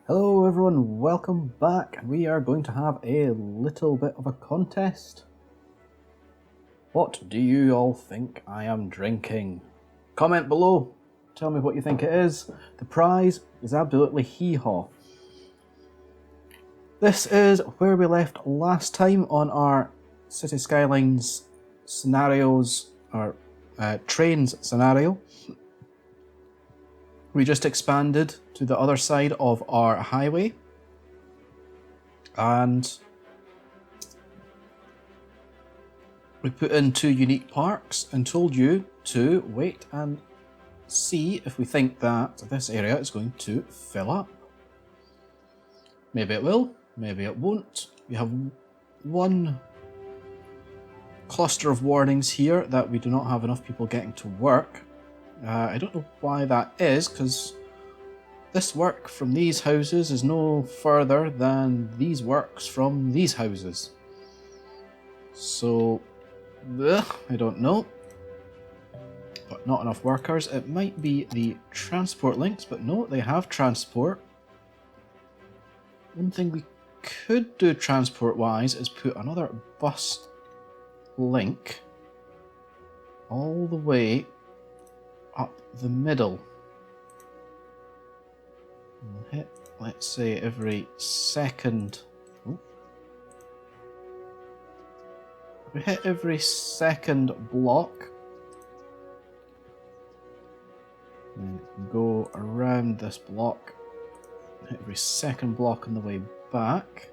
Hello everyone, welcome back. We are going to have a little bit of a contest. What do you all think I am drinking? Comment below, tell me what you think it is. The prize is absolutely hee-haw. This is where we left last time on our City Skylines scenarios, or trains scenario. We just expanded to the other side of our highway and we put in 2 unique parks and told you to wait and see if we think that this area is going to fill up. Maybe it will, maybe it won't. We have one cluster of warnings here that we do not have enough people getting to work. I don't know why that is, because this work from these houses is no further than these works from these houses. So, I don't know. But not enough workers. It might be the transport links, but no, they have transport. One thing we could do transport-wise is put another bus link all the way up the middle. We'll hit, let's say, every second. Oh. We hit every second block. And go around this block. Hit every second block on the way back.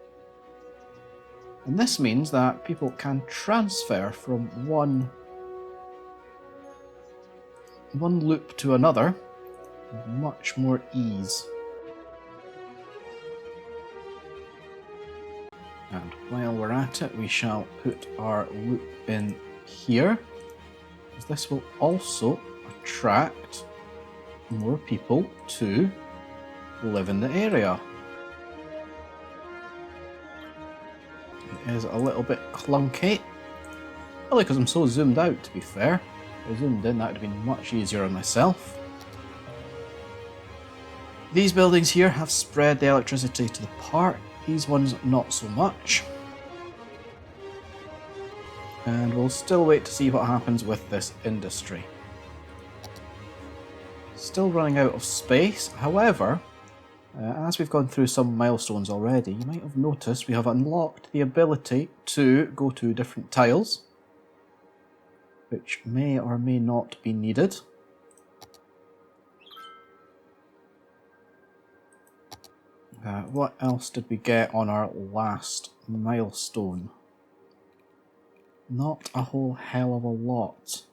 And this means that people can transfer from one loop to another with much more ease. And while we're at it, we shall put our loop in here, because this will also attract more people to live in the area. It is a little bit clunky, probably because I'm so zoomed out, to be fair. If I zoomed in, that would have been much easier on myself. These buildings here have spread the electricity to the park, these ones not so much. And we'll still wait to see what happens with this industry. Still running out of space, however, as we've gone through some milestones already, you might have noticed we have unlocked the ability to go to different tiles, which may or may not be needed. What else did we get on our last milestone? Not a whole hell of a lot.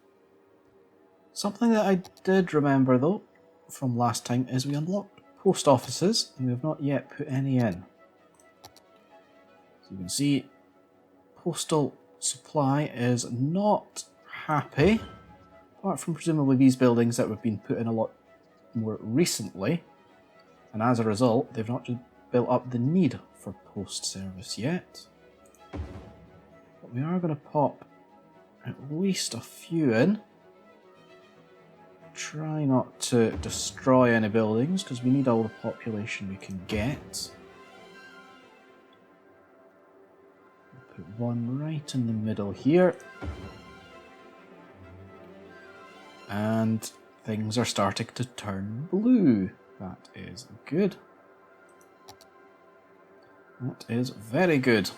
Something that I did remember though from last time is we unlocked post offices and we have not yet put any in. So you can see postal supply is not happy, apart from presumably these buildings that have been put in a lot more recently, and as a result they've not just built up the need for post service yet. But we are going to pop at least a few in. Try not to destroy any buildings because we need all the population we can get. Put one right in the middle here. And things are starting to turn blue. That is good. That is very good.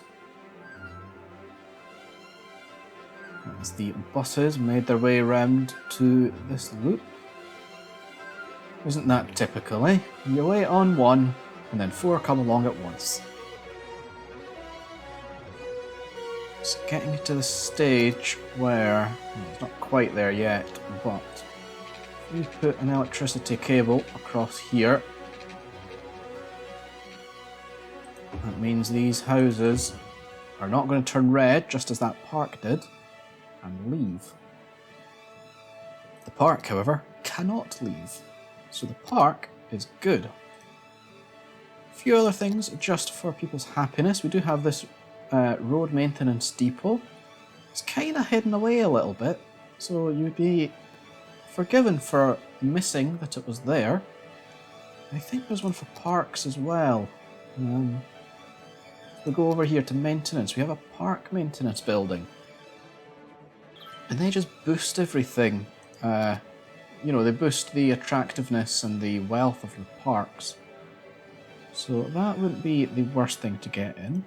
As the buses made their way around to this loop. Isn't that typical, eh? You wait on one, and then 4 come along at once. It's getting to the stage where, well, it's not quite there yet, but we put an electricity cable across here. That means these houses are not going to turn red, just as that park did, and leave. The park, however, cannot leave, so the park is good. A few other things just for people's happiness. We do have this road maintenance depot. It's kind of hidden away a little bit, so you'd be forgiven for missing that it was there. I think there's one for parks as well. We'll go over here to maintenance. We have a park maintenance building. And they just boost everything. You know, they boost the attractiveness and the wealth of your parks. So that wouldn't be the worst thing to get in.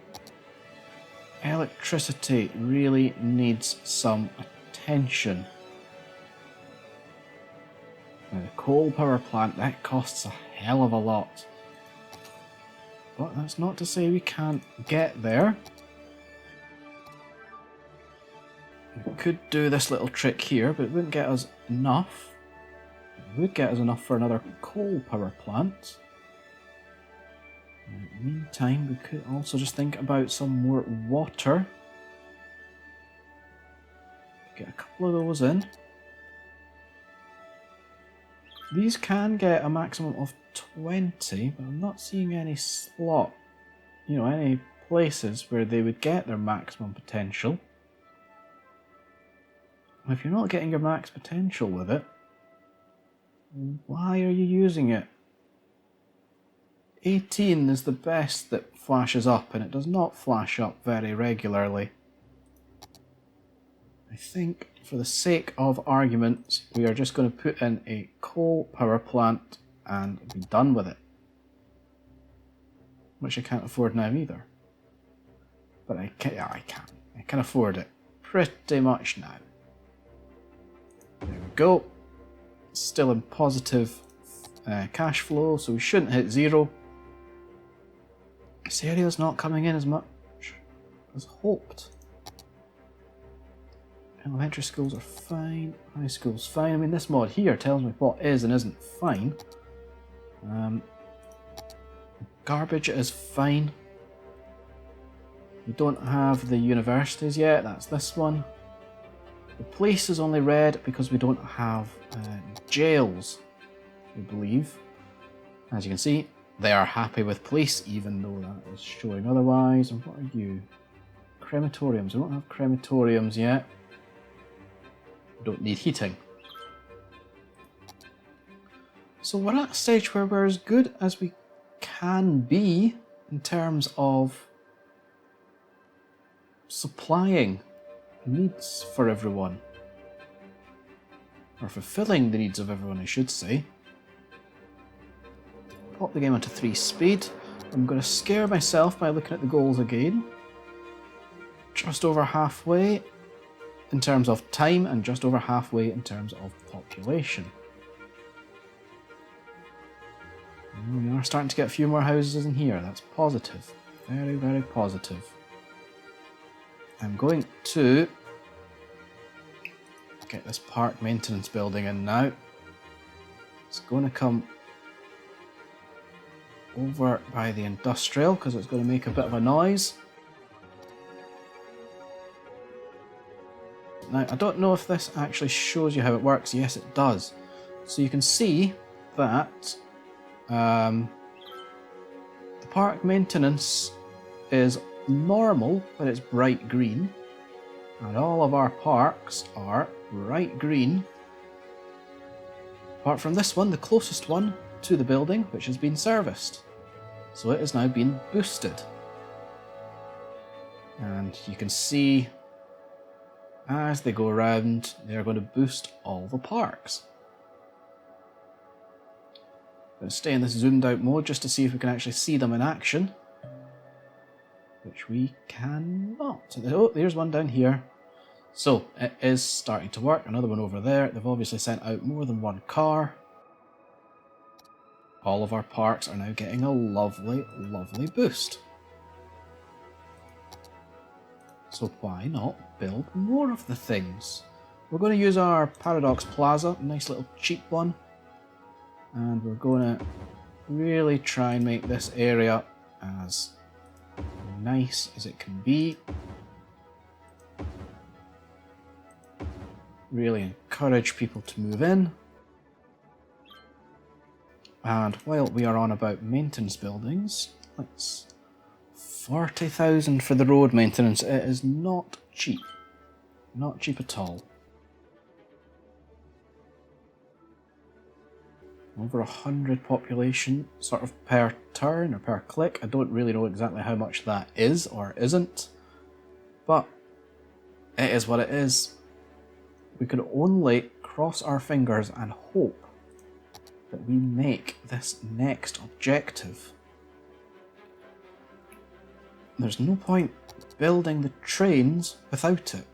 Electricity really needs some attention. Now, the coal power plant, that costs a hell of a lot. But that's not to say we can't get there. We could do this little trick here, but it wouldn't get us enough. It would get us enough for another coal power plant. In the meantime, we could also just think about some more water. Get a couple of those in. These can get a maximum of 20, but I'm not seeing any slot, you know, any places where they would get their maximum potential. If you're not getting your max potential with it, why are you using it? 18 is the best that flashes up, and it does not flash up very regularly. I think, for the sake of argument, we are just going to put in a coal power plant and be done with it. Which I can't afford now either. But I can afford it pretty much now. There we go. Still in positive cash flow, so we shouldn't hit zero. This area's not coming in as much as hoped. Elementary schools are fine, high school's fine. I mean, this mod here tells me what is and isn't fine. Garbage is fine. We don't have the universities yet, that's this one. The police is only red because we don't have jails, I believe. As you can see, they are happy with police, even though that is showing otherwise. And what are you? Crematoriums. We don't have crematoriums yet. We don't need heating. So we're at a stage where we're as good as we can be in terms of supplying needs for everyone. Or fulfilling the needs of everyone, I should say. Pop the game onto 3 speed. I'm going to scare myself by looking at the goals again. Just over halfway in terms of time and just over halfway in terms of population. And we are starting to get a few more houses in here. That's positive. Very, very positive. I'm going to get this park maintenance building in now. It's going to come over by the industrial because it's going to make a bit of a noise. Now, I don't know if this actually shows you how it works. Yes, it does. So you can see that the park maintenance is normal, but it's bright green. And all of our parks are bright green. Apart from this one, the closest one to the building, which has been serviced. So it has now been boosted. And you can see as they go around, they're going to boost all the parks. I'm going to stay in this zoomed out mode just to see if we can actually see them in action. Which we cannot. Oh, there's one down here. So it is starting to work. Another one over there. They've obviously sent out more than one car. All of our parks are now getting a lovely, lovely boost. So why not build more of the things? We're going to use our Paradox Plaza, a nice little cheap one. And we're going to really try and make this area as nice as it can be. Really encourage people to move in. And while we are on about maintenance buildings, let's 40,000 for the road maintenance. It is not cheap. Not cheap at all. Over 100 population sort of per turn or per click. I don't really know exactly how much that is or isn't, but it is what it is. We can only cross our fingers and hope that we make this next objective. There's no point building the trains without it.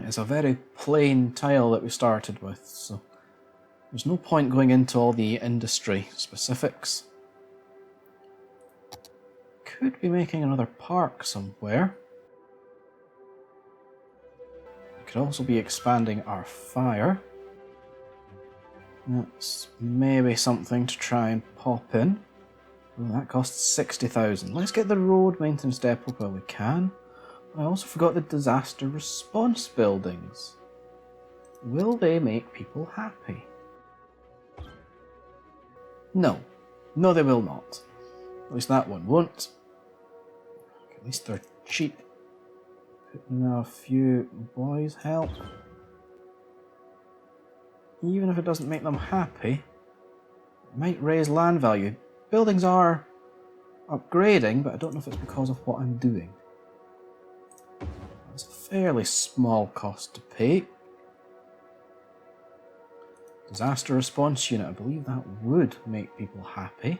It's a very plain tile that we started with, so there's no point going into all the industry specifics. Could be making another park somewhere. We could also be expanding our fire. That's maybe something to try and pop in. Oh, that costs 60,000. Let's get the road maintenance depot while we can. I also forgot the disaster response buildings. Will they make people happy? No. No, they will not. At least that one won't. At least they're cheap. Putting in a few boys help. Even if it doesn't make them happy, it might raise land value. Buildings are upgrading, but I don't know if it's because of what I'm doing. It's a fairly small cost to pay. Disaster response unit, I believe that would make people happy.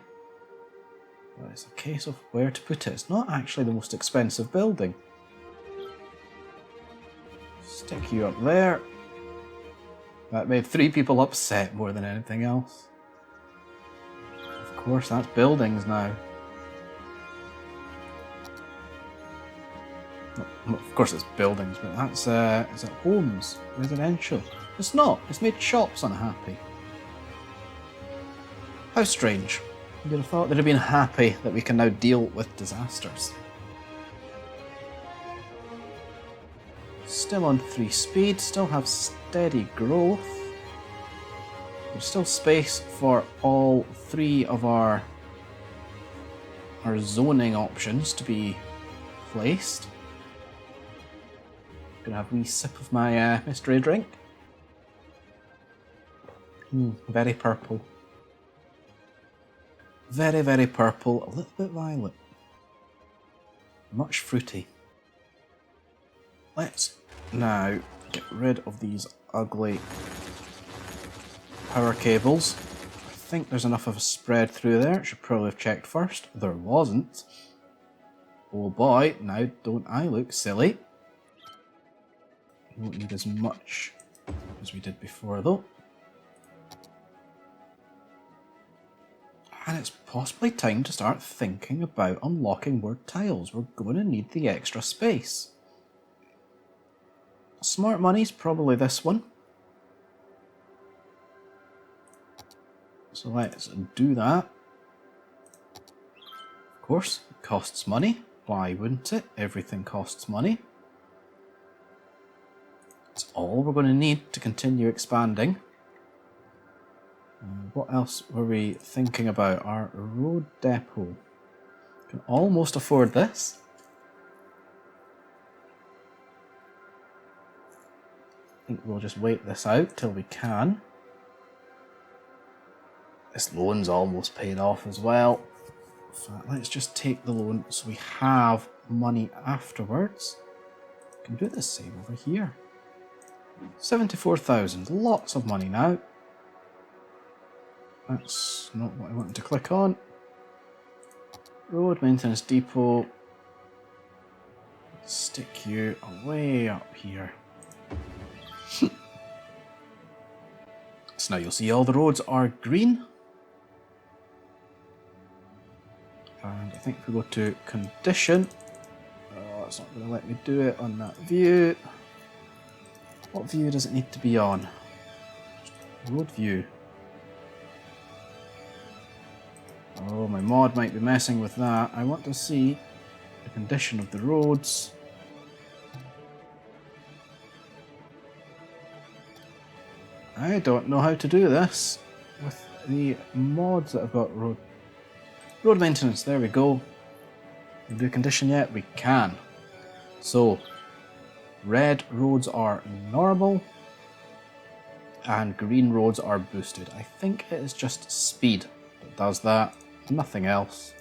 But it's a case of where to put it. It's not actually the most expensive building. Stick you up there. That made 3 people upset more than anything else. Of course, that's buildings now. Well, of course it's buildings, but that's, is it homes? Residential? It's not. It's made shops unhappy. How strange. You'd have thought they'd have been happy that we can now deal with disasters. Still on 3 speed, still have steady growth. There's still space for all 3 of our zoning options to be placed. Gonna have a wee sip of my mystery drink. Very purple. Very, very purple, a little bit violet. Much fruity. Let's now get rid of these ugly power cables. I think there's enough of a spread through there. Should probably have checked first. There wasn't. Oh boy, now don't I look silly. We won't need as much as we did before though. And it's possibly time to start thinking about unlocking more tiles. We're going to need the extra space. Smart money's probably this one. So let's do that. Of course, it costs money. Why wouldn't it? Everything costs money. That's all we're going to need to continue expanding. What else were we thinking about? Our road depot. Can almost afford this. I think we'll just wait this out till we can. This loan's almost paid off as well. In fact, let's just take the loan so we have money afterwards. We can do the same over here. 74,000, lots of money now. That's not what I wanted to click on. Road maintenance depot. Stick you away up here. So now you'll see all the roads are green. And I think if we go to condition, oh, it's not going to let me do it on that view. What view does it need to be on? Road view. Oh, my mod might be messing with that. I want to see the condition of the roads. I don't know how to do this with the mods that I've got. Road maintenance, there we go. Can we do condition yet? We can. So, Red roads are normal, and green roads are boosted. I think it is just speed that does that, nothing else.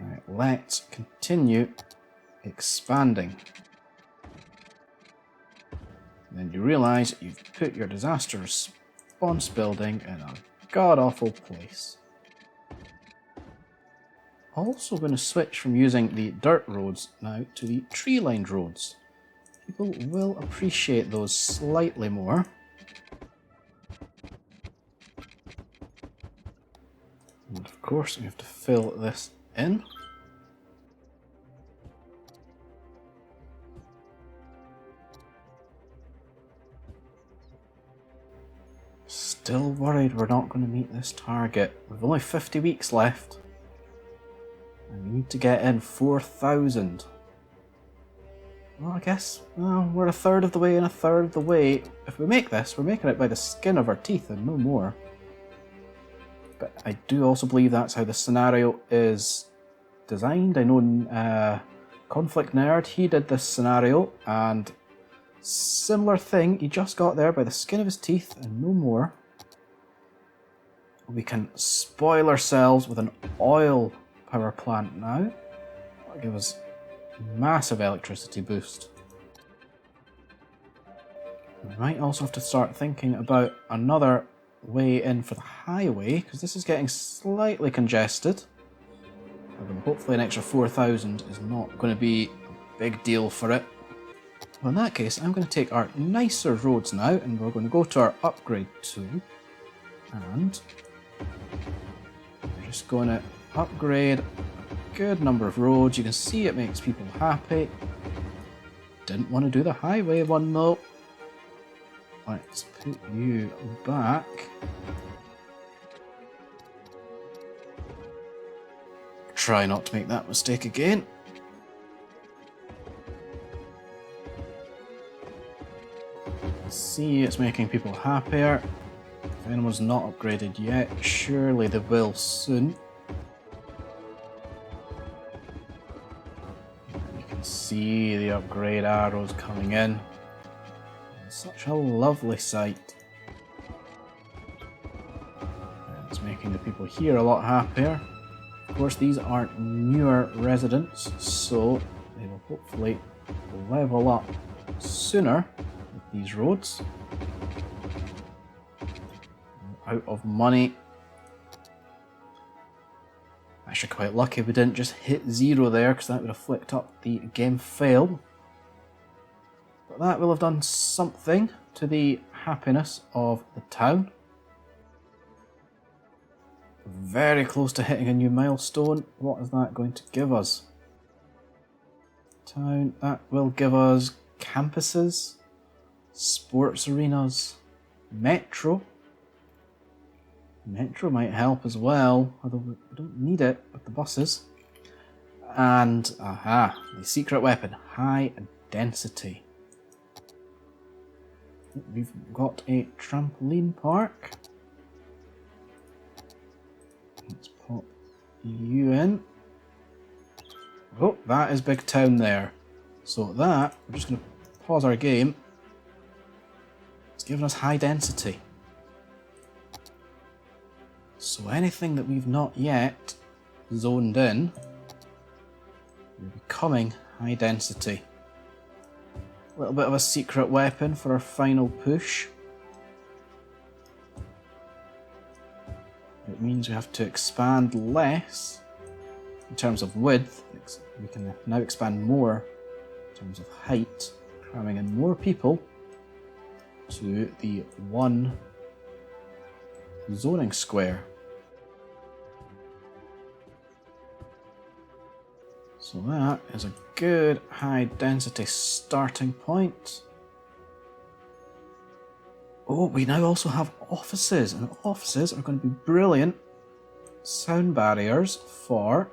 Right, let's continue expanding. And then you realise you've put your disaster response building in a god-awful place. Also going to switch from using the dirt roads now to the tree-lined roads. People will appreciate those slightly more. And of course we have to fill this in. Still worried we're not going to meet this target. We've only 50 weeks left. And we need to get in 4,000. Well, I guess we're a third of the way and a third of the way. If we make this, we're making it by the skin of our teeth and no more. But I do also believe that's how the scenario is designed. I know Conflict Nerd, he did this scenario, and similar thing, he just got there by the skin of his teeth and no more. We can spoil ourselves with an oil power plant now. That'll give us a massive electricity boost. We might also have to start thinking about another way in for the highway, because this is getting slightly congested. Although hopefully an extra 4,000 is not going to be a big deal for it. Well, in that case, I'm going to take our nicer roads now, and we're going to go to our upgrade tool, and we're just going to upgrade a good number of roads. You can see it makes people happy. Didn't want to do the highway one though. Let's put you back. Try not to make that mistake again. See, it's making people happier. If anyone's not upgraded yet, surely they will soon. You can see the upgrade arrows coming in. Such a lovely sight. And it's making the people here a lot happier. Of course, these aren't newer residents, so they will hopefully level up sooner with these roads. Out of money. Actually quite lucky we didn't just hit 0 there, because that would have flicked up the game fail. But that will have done something to the happiness of the town. Very close to hitting a new milestone. What is that going to give us? Town, that will give us campuses, sports arenas, metro. Metro might help as well, although we don't need it with the buses. And, the secret weapon, high density. We've got a trampoline park. Let's pop you in. Oh, that is big town there. So that, we're just going to pause our game. It's giving us high density. So anything that we've not yet zoned in will be becoming high density. A little bit of a secret weapon for our final push. It means we have to expand less in terms of width. We can now expand more in terms of height, cramming in more people to the one zoning square. So that is a good high density starting point. Oh, we now also have offices, and offices are going to be brilliant sound barriers for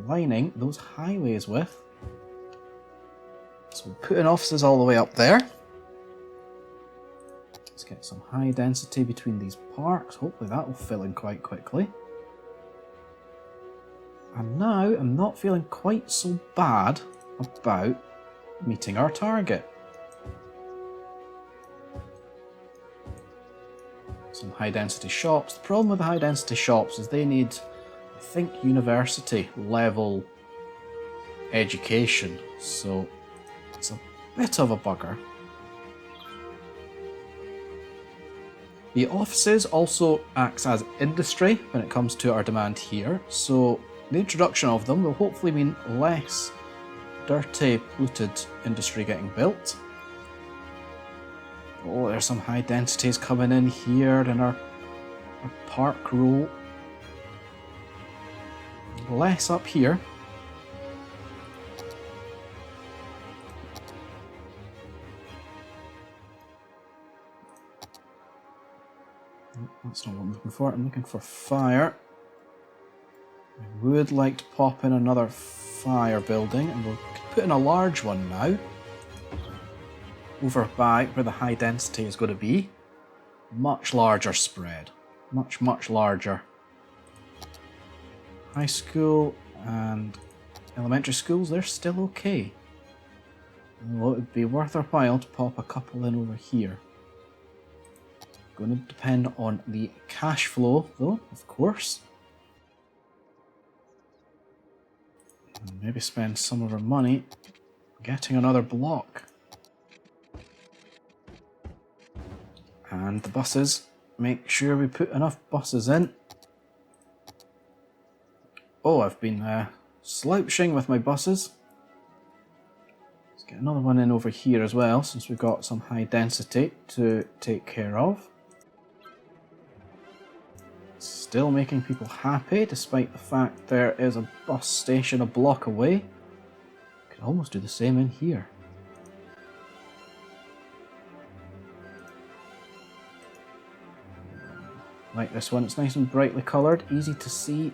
lining those highways with. So we'll put in offices all the way up there. Let's get some high density between these parks. Hopefully that will fill in quite quickly. And now I'm not feeling quite so bad about meeting our target. Some high density shops. The problem with the high density shops is they need, I think, university level education, so it's a bit of a bugger. The offices also acts as industry when it comes to our demand here, so the introduction of them will hopefully mean less dirty, polluted industry getting built. Oh, there's some high densities coming in here in our park row. Less up here. Oh, that's not what I'm looking for. I'm looking for fire. I would like to pop in another fire building, and we'll put in a large one now. Over by where the high density is going to be. Much larger spread. Much, much larger. High school and elementary schools, they're still okay. Well, it would be worth our while to pop a couple in over here. Going to depend on the cash flow, though, of course. And maybe spend some of our money getting another block. And the buses, make sure we put enough buses in. Oh, I've been slouching with my buses. Let's get another one in over here as well, since we've got some high density to take care of. Still making people happy, despite the fact there is a bus station a block away. Could almost do the same in here. Like this one, it's nice and brightly coloured, easy to see.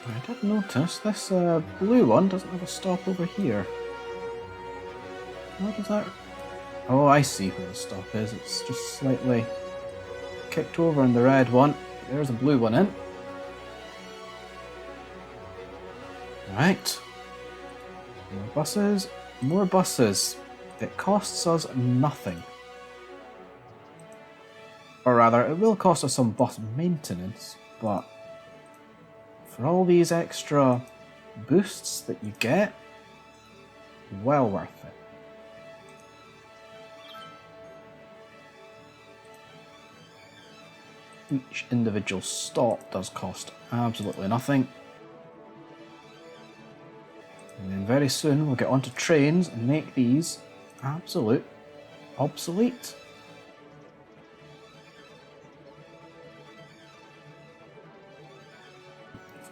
I did notice this blue one doesn't have a stop over here. What is that? Oh, I see where the stop is. It's just slightly kicked over in the red one. There's a blue one in. Right. More buses. More buses. It costs us nothing. Or rather, it will cost us some bus maintenance, but for all these extra boosts that you get, well worth it. Each individual stop does cost absolutely nothing. And then very soon we'll get onto trains and make these absolute obsolete.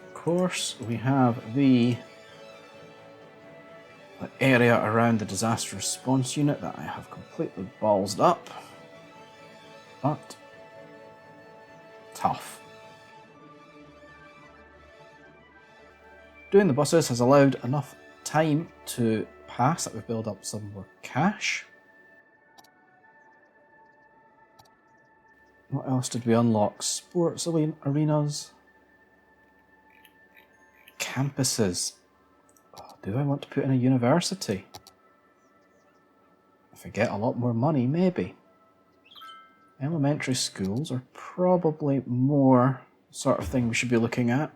Of course, we have the area around the disaster response unit that I have completely ballsed up, but tough. Doing the buses has allowed enough time to pass that we've built up some more cash. What else did we unlock? Sports arenas. Campuses. Oh, do I want to put in a university? If I get a lot more money, maybe. Elementary schools are probably more sort of thing we should be looking at.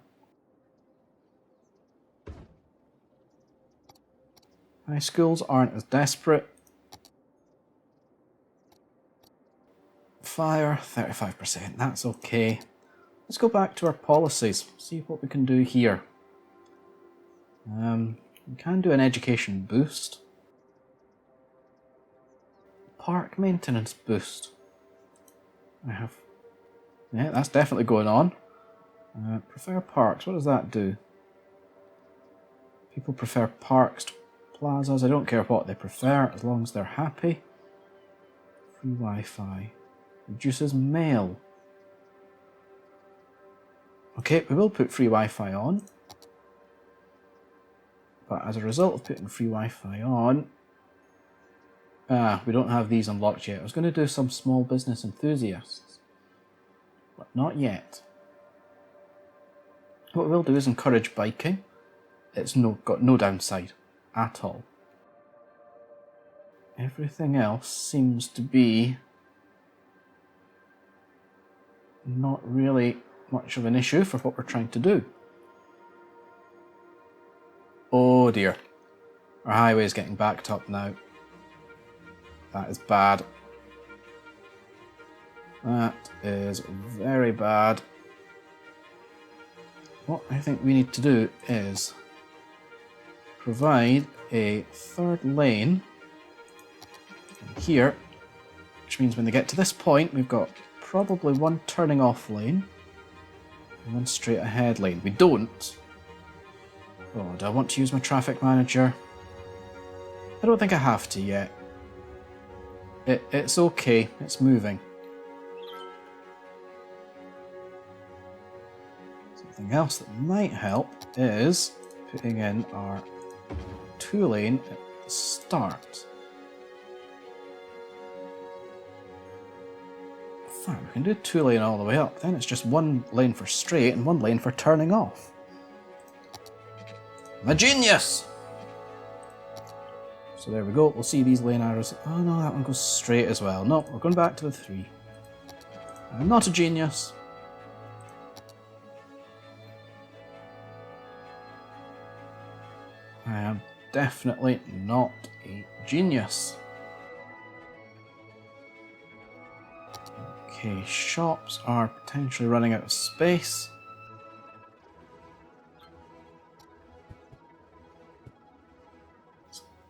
High schools aren't as desperate. Fire, 35%, that's okay. Let's go back to our policies, see what we can do here. We can do an education boost. Park maintenance boost. Yeah, that's definitely going on. Prefer parks, what does that do? People prefer parks to plazas. I don't care what they prefer, as long as they're happy. Free Wi-Fi. Reduces mail. Okay, we will put free Wi-Fi on. But as a result of putting free Wi-Fi on, Ah, we don't have these unlocked yet. I was going to do some small business enthusiasts, but not yet. What we'll do is encourage biking. It's got no downside at all. Everything else seems to be not really much of an issue for what we're trying to do. Oh dear. Our highway is getting backed up now. That is bad. That is very bad. What I think we need to do is provide a third lane here, which means when they get to this point, we've got probably one turning off lane and one straight ahead lane. We don't. Oh, do I want to use my traffic manager? I don't think I have to yet. It's okay, it's moving. Something else that might help is putting in our 2-lane at the start. Fine, we can do 2-lane all the way up, then it's just 1 lane for straight and 1 lane for turning off. I'm a genius! So there we go, we'll see these lane arrows. Oh no, that one goes straight as well. No, we're going back to the 3. I'm not a genius. I am definitely not a genius. Okay, shops are potentially running out of space.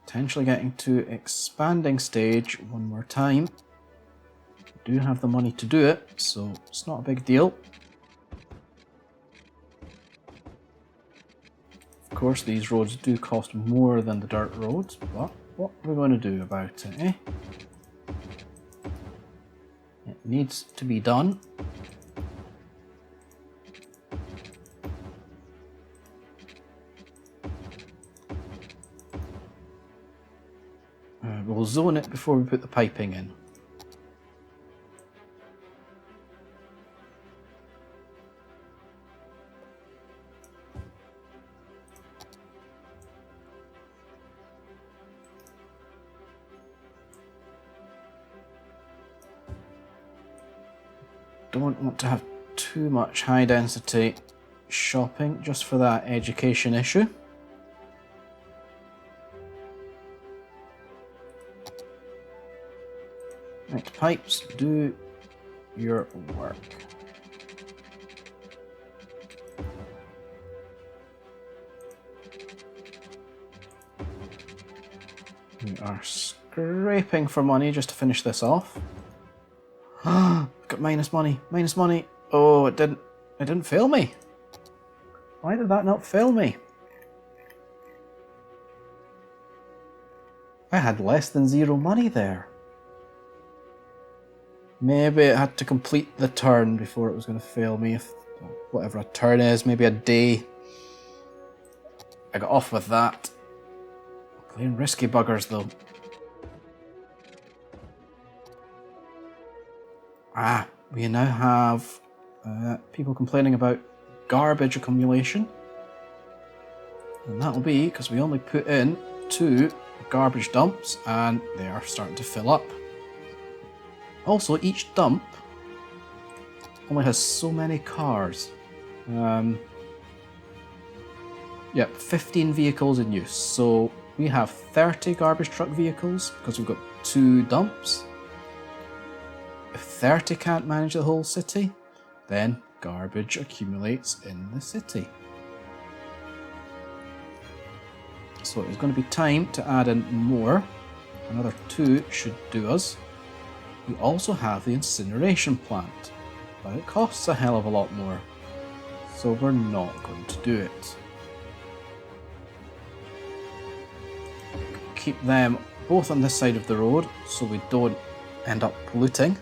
Potentially getting to expanding stage one more time. We do have the money to do it, so it's not a big deal. Of course, these roads do cost more than the dirt roads, but what are we going to do about it, eh? It needs to be done. We'll zone it before we put the piping in. Don't want to have too much high density shopping just for that education issue. Right, pipes, do your work. We are scraping for money just to finish this off. Got minus money, minus money. Oh, it didn't fail me. Why did that not fail me? I had less than 0 money there. Maybe it had to complete the turn before it was going to fail me. If whatever a turn is, maybe a day. I got off with that. Playing risky buggers though. Ah, we now have people complaining about garbage accumulation. And that'll be because we only put in 2 garbage dumps and they are starting to fill up. Also, each dump only has so many cars. Yeah, 15 vehicles in use. So we have 30 garbage truck vehicles because we've got 2 dumps. If 30 can't manage the whole city, then garbage accumulates in the city. So it's going to be time to add in more. Another 2 should do us. We also have the incineration plant, but it costs a hell of a lot more, so we're not going to do it. Keep them both on this side of the road so we don't end up polluting.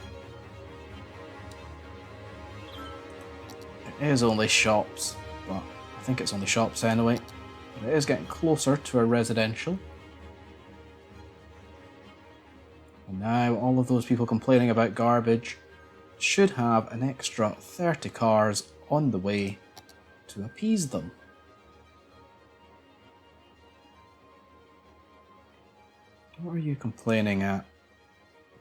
It is only shops, but I think it's only shops anyway. But it is getting closer to a residential. Now all of those people complaining about garbage should have an extra 30 cars on the way to appease them. What are you complaining at?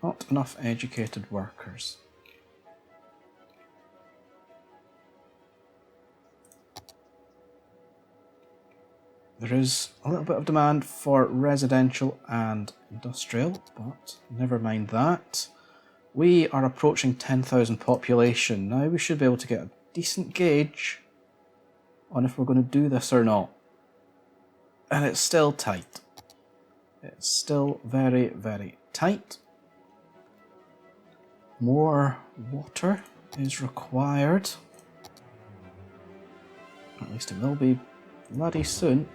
Not enough educated workers. There is a little bit of demand for residential and industrial, but never mind that. We are approaching 10,000 population. Now we should be able to get a decent gauge on if we're going to do this or not. And it's still tight. It's still very, very tight. More water is required. At least it will be bloody soon.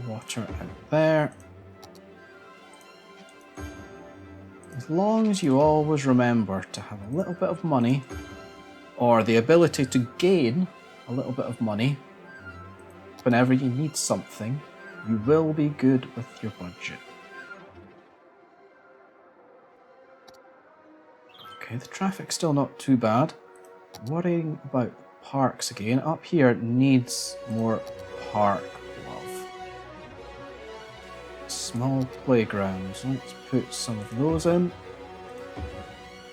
Water out there. As long as you always remember to have a little bit of money, or the ability to gain a little bit of money whenever you need something, you will be good with your budget. Okay, the traffic's still not too bad. Worrying about parks again. Up here needs more park. Small playgrounds. Let's put some of those in.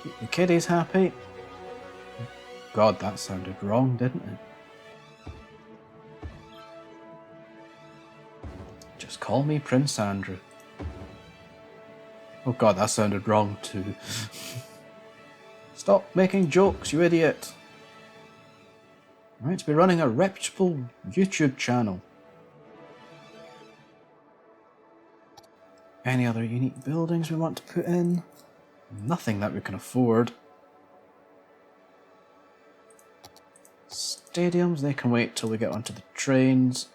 Keep the kiddies happy. God, that sounded wrong, didn't it? Just call me Prince Andrew. Oh God, that sounded wrong too. Stop making jokes, you idiot. Right, to be running a reputable YouTube channel. Any other unique buildings we want to put in? Nothing that we can afford. Stadiums, they can wait till we get onto the trains.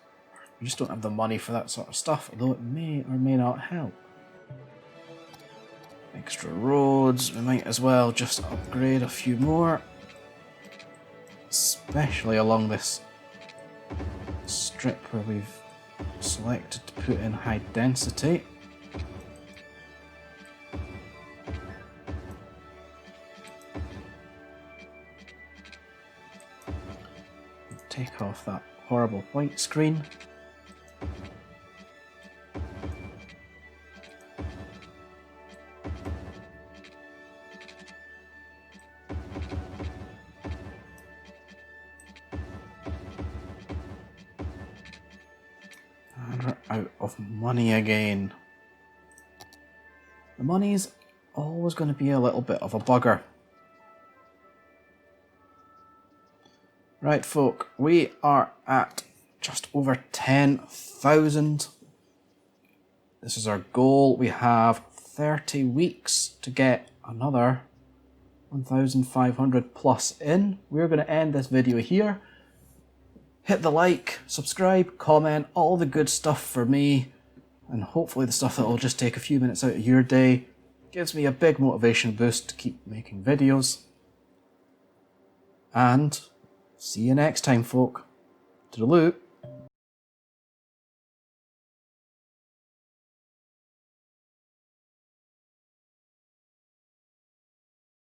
We just don't have the money for that sort of stuff, although it may or may not help. Extra roads, we might as well just upgrade a few more. Especially along this strip where we've selected to put in high density. Take off that horrible white screen. And we're out of money again. The money's always going to be a little bit of a bugger. Right, folk, we are at just over 10,000. This is our goal. We have 30 weeks to get another 1,500 plus in. We're going to end this video here. Hit the like, subscribe, comment, all the good stuff for me, and hopefully the stuff that will just take a few minutes out of your day. Gives me a big motivation boost to keep making videos. And see you next time, folk. Toodaloo.